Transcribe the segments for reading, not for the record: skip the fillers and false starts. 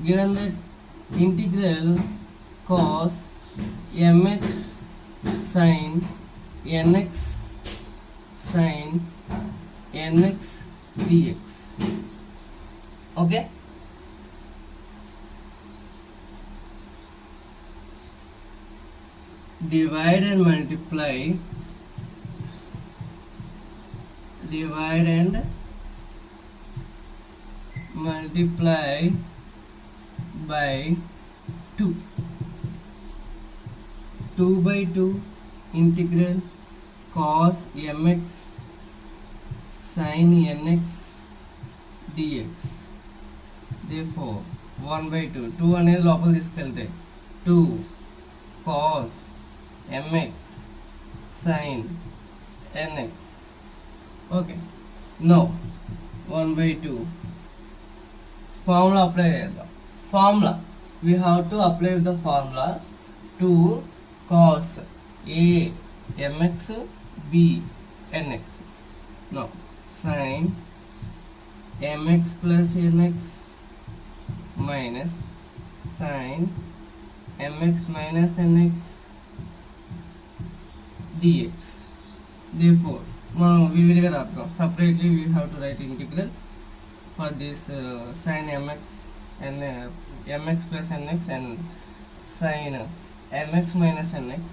given that integral cos mx sin nx sin nx dx. Okay, divide and multiply, divide and multiply by 2, 2 by 2 integral cos mx sin nx dx. Therefore 1 by 2, 2 అనేది లోపల తీసుకెళ్తే 2 cos mx sin nx. Okay, now 1 by 2 formula apply చేద్దాం. Formula, we have to apply the formula 2 cos a mx b nx. Now sin mx plus nx minus sin mx minus nx dx. Therefore మనం విడివిడిగా రాద్దాం. Separately we have to write integral for this sin mx and mx plus nx and sin mx minus nx.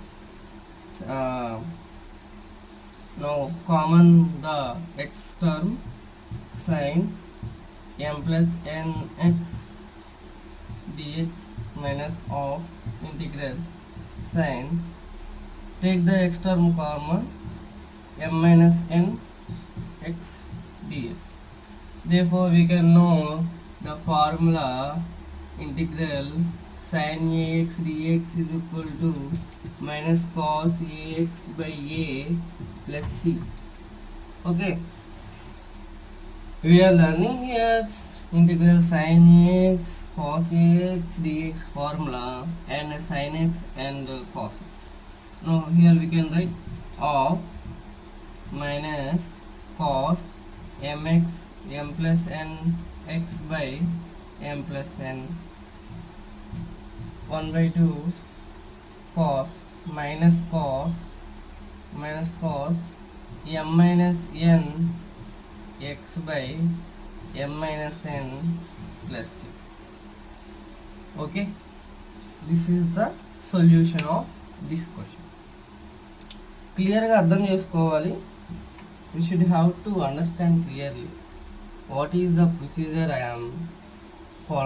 Now common the x term, sin m plus nx dx minus of integral sin, take the x term common, m minus n x dx. Therefore we can know the formula integral sin ax dx is equal to minus cos ax by a plus c. Okay, we are learning here integral sin ax cos ax dx formula and sin x and cos x. Now here we can write of minus cos mx m plus n x by m plus n, 1 by 2 cos minus cos m minus n x by m minus n plus c. Okay, this is the solution of this question. Clear గా అర్థం చేసుకోవాలి. We should have to understand clearly what is the procedure I am